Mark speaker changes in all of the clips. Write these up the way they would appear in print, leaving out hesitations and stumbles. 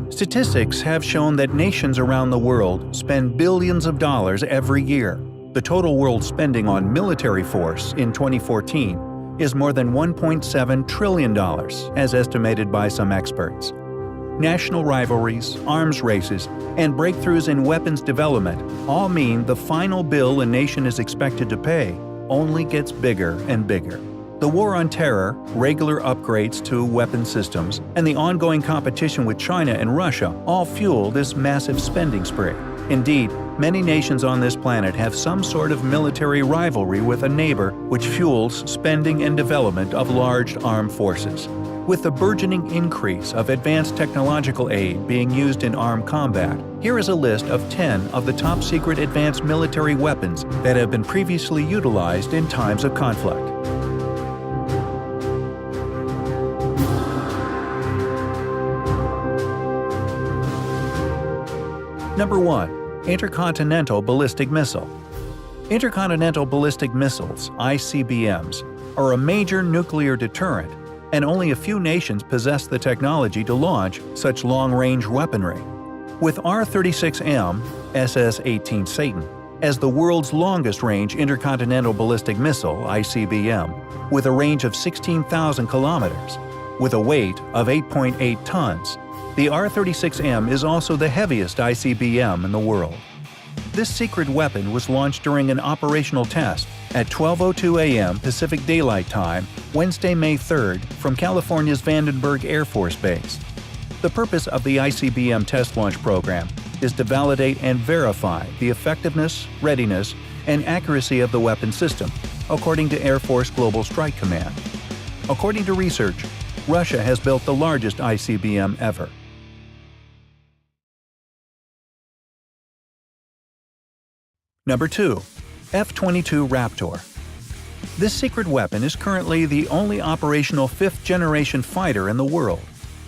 Speaker 1: Statistics have shown that nations around the world spend billions of dollars every year. The total world spending on military force in 2014 is more than $1.7 trillion, as estimated by some experts. National rivalries, arms races, and breakthroughs in weapons development all mean the final bill a nation is expected to pay only gets bigger and bigger. The war on terror, regular upgrades to weapon systems, and the ongoing competition with China and Russia all fuel this massive spending spree. Indeed, many nations on this planet have some sort of military rivalry with a neighbor, which fuels spending and development of large armed forces. With the burgeoning increase of advanced technological aid being used in armed combat, here is a list of 10 of the top-secret advanced military weapons that have been previously utilized in times of conflict. Number 1. Intercontinental Ballistic Missile. Intercontinental Ballistic Missiles, ICBMs, are a major nuclear deterrent, and only a few nations possess the technology to launch such long-range weaponry. With R-36M, SS-18 Satan, as the world's longest-range intercontinental ballistic missile, ICBM, with a range of 16,000 kilometers, with a weight of 8.8 tons, the R-36M is also the heaviest ICBM in the world. This secret weapon was launched during an operational test at 12:02 a.m. Pacific Daylight Time, Wednesday, May 3rd, from California's Vandenberg Air Force Base. The purpose of the ICBM test launch program is to validate and verify the effectiveness, readiness, and accuracy of the weapon system, according to Air Force Global Strike Command. According to research, Russia has built the largest ICBM ever. Number 2. F-22 Raptor. This secret weapon is currently the only operational fifth-generation fighter in the world.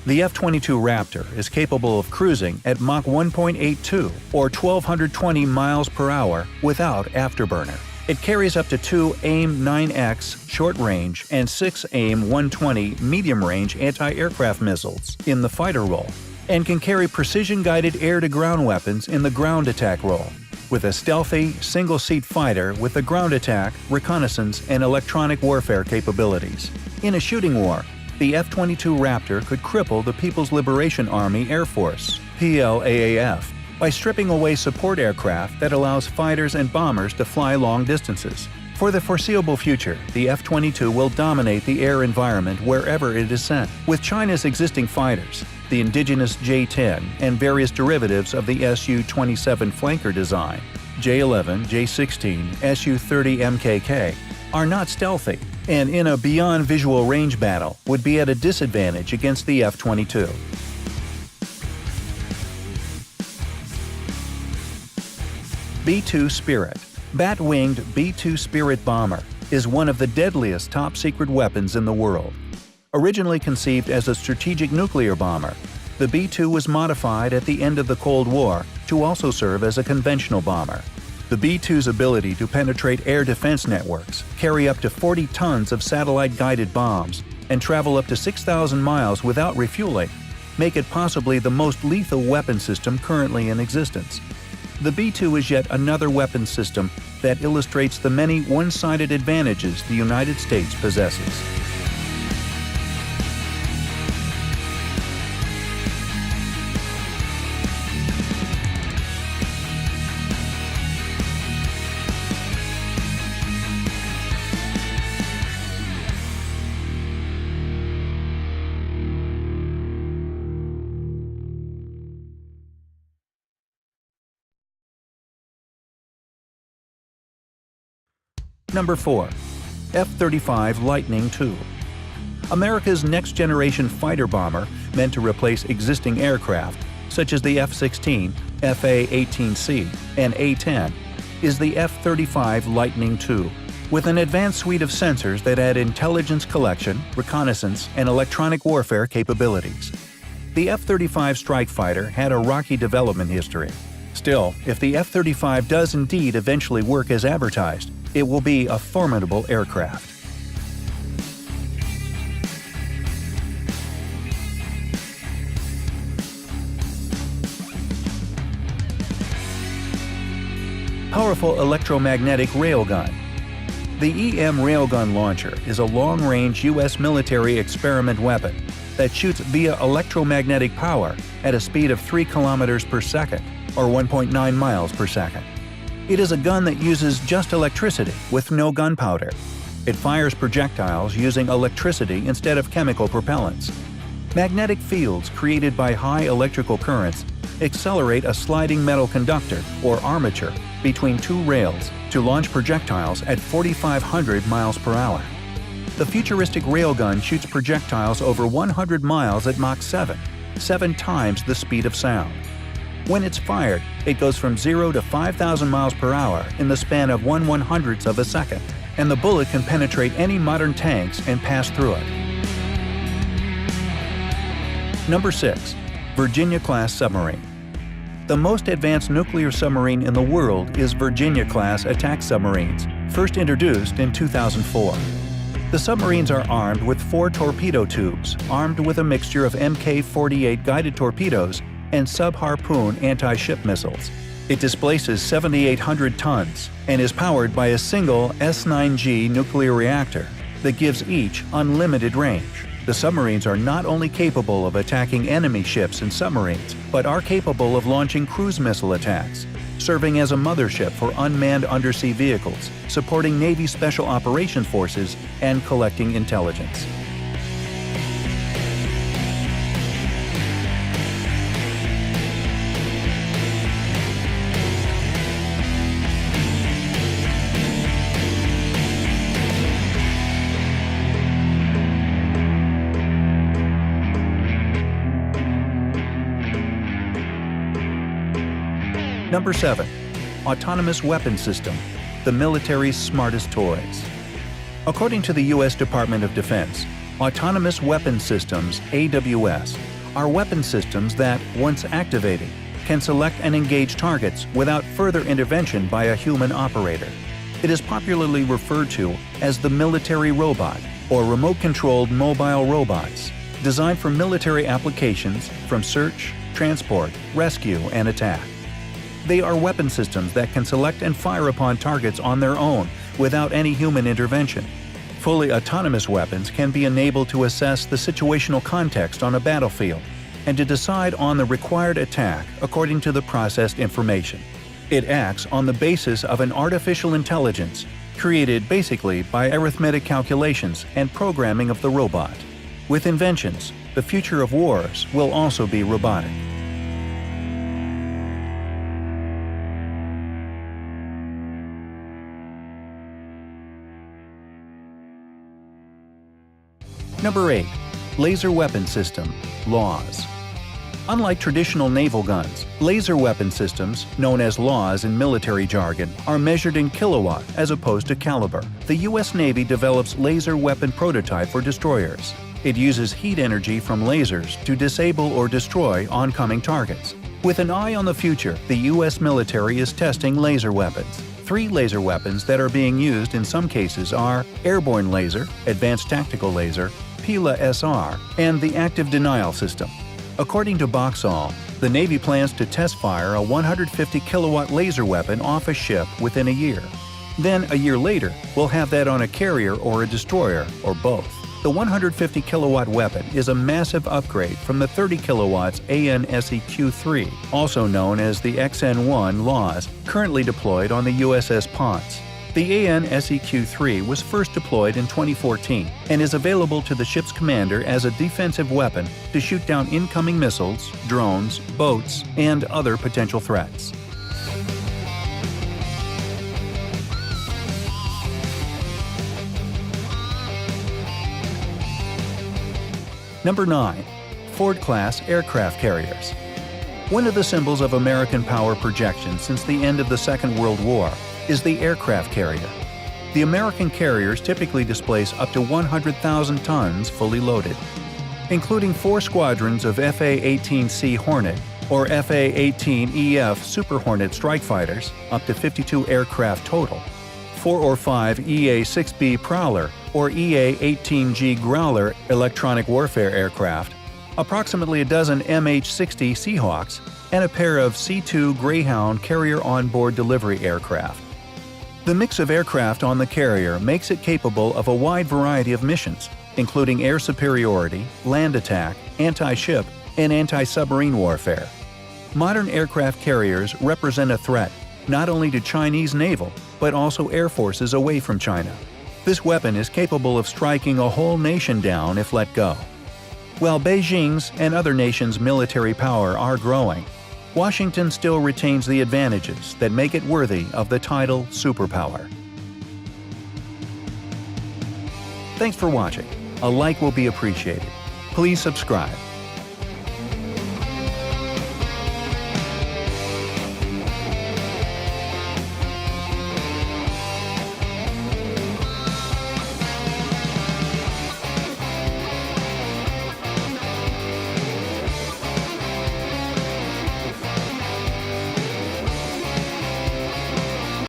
Speaker 1: The F-22 Raptor is capable of cruising at Mach 1.82 or 1,220 miles per hour without afterburner. It carries up to 2 AIM-9X short-range and 6 AIM-120 medium-range anti-aircraft missiles in the fighter role, and can carry precision-guided air-to-ground weapons in the ground attack role, with a stealthy, single-seat fighter with the ground attack, reconnaissance, and electronic warfare capabilities. In a shooting war, the F-22 Raptor could cripple the People's Liberation Army Air Force, PLAAF, by stripping away support aircraft that allows fighters and bombers to fly long distances. For the foreseeable future, the F-22 will dominate the air environment wherever it is sent. With China's existing fighters, the indigenous J-10 and various derivatives of the Su-27 flanker design, J-11, J-16, Su-30 MKK, are not stealthy, and in a beyond visual range battle would be at a disadvantage against the F-22. B-2 Spirit. Bat-winged B-2 Spirit bomber is one of the deadliest top-secret weapons in the world. Originally conceived as a strategic nuclear bomber, the B-2 was modified at the end of the Cold War to also serve as a conventional bomber. The B-2's ability to penetrate air defense networks, carry up to 40 tons of satellite-guided bombs, and travel up to 6,000 miles without refueling make it possibly the most lethal weapon system currently in existence. The B-2 is yet another weapon system that illustrates the many one-sided advantages the United States possesses. Number 4. F-35 Lightning II. America's next-generation fighter bomber meant to replace existing aircraft, such as the F-16, FA-18C, and A-10, is the F-35 Lightning II, with an advanced suite of sensors that add intelligence collection, reconnaissance, and electronic warfare capabilities. The F-35 strike fighter had a rocky development history. Still, if the F-35 does indeed eventually work as advertised, it will be a formidable aircraft. Powerful electromagnetic railgun. The EM railgun launcher is a long-range U.S. military experiment weapon that shoots via electromagnetic power at a speed of 3 km per second, or 1.9 miles per second. It is a gun that uses just electricity with no gunpowder. It fires projectiles using electricity instead of chemical propellants. Magnetic fields created by high electrical currents accelerate a sliding metal conductor, or armature, between two rails to launch projectiles at 4,500 miles per hour. The futuristic railgun shoots projectiles over 100 miles at Mach 7, 7 times the speed of sound. When it's fired, it goes from 0 to 5,000 miles per hour in the span of 1/100th of a second, and the bullet can penetrate any modern tanks and pass through it. Number 6. Virginia-class submarine. The most advanced nuclear submarine in the world is Virginia-class attack submarines, first introduced in 2004. The submarines are armed with 4 torpedo tubes, armed with a mixture of Mk-48 guided torpedoes and sub-Harpoon anti-ship missiles. It displaces 7,800 tons and is powered by a single S-9G nuclear reactor that gives each unlimited range. The submarines are not only capable of attacking enemy ships and submarines, but are capable of launching cruise missile attacks, serving as a mothership for unmanned undersea vehicles, supporting Navy Special Operations Forces, and collecting intelligence. Number 7. Autonomous Weapon System, the military's smartest toys. According to the U.S. Department of Defense, Autonomous Weapon Systems (AWS) are weapon systems that, once activated, can select and engage targets without further intervention by a human operator. It is popularly referred to as the military robot or remote-controlled mobile robots, designed for military applications from search, transport, rescue, and attack. They are weapon systems that can select and fire upon targets on their own without any human intervention. Fully autonomous weapons can be enabled to assess the situational context on a battlefield and to decide on the required attack according to the processed information. It acts on the basis of an artificial intelligence created basically by arithmetic calculations and programming of the robot. With inventions, the future of wars will also be robotic. Number 8. Laser Weapon System (LAWS). Unlike traditional naval guns, laser weapon systems, known as LAWS in military jargon, are measured in kilowatt as opposed to caliber. The U.S. Navy develops laser weapon prototype for destroyers. It uses heat energy from lasers to disable or destroy oncoming targets. With an eye on the future, the U.S. military is testing laser weapons. 3 laser weapons that are being used in some cases are airborne laser, advanced tactical laser, PILA-SR, and the active denial system. According to Boxall, the Navy plans to test fire a 150 kilowatt laser weapon off a ship within a year. Then, a year later, we'll have that on a carrier or a destroyer, or both. The 150 kilowatt weapon is a massive upgrade from the 30 kilowatts AN/SEQ-3, also known as the XN-1 LAWS, currently deployed on the USS Ponce. The AN/SEQ-3 was first deployed in 2014 and is available to the ship's commander as a defensive weapon to shoot down incoming missiles, drones, boats, and other potential threats. Number 9. Ford-class aircraft carriers. One of the symbols of American power projection since the end of the Second World War is the aircraft carrier. The American carriers typically displace up to 100,000 tons fully loaded, including 4 squadrons of FA-18C Hornet or FA-18EF Super Hornet strike fighters, up to 52 aircraft total, 4 or 5 EA-6B Prowler or EA-18G Growler electronic warfare aircraft, approximately a dozen MH-60 Seahawks, and a pair of C-2 Greyhound carrier onboard delivery aircraft. The mix of aircraft on the carrier makes it capable of a wide variety of missions, including air superiority, land attack, anti-ship, and anti-submarine warfare. Modern aircraft carriers represent a threat not only to Chinese naval, but also air forces away from China. This weapon is capable of striking a whole nation down if let go. While Beijing's and other nations' military power are growing, Washington still retains the advantages that make it worthy of the title superpower. Thanks for watching. A like will be appreciated. Please subscribe.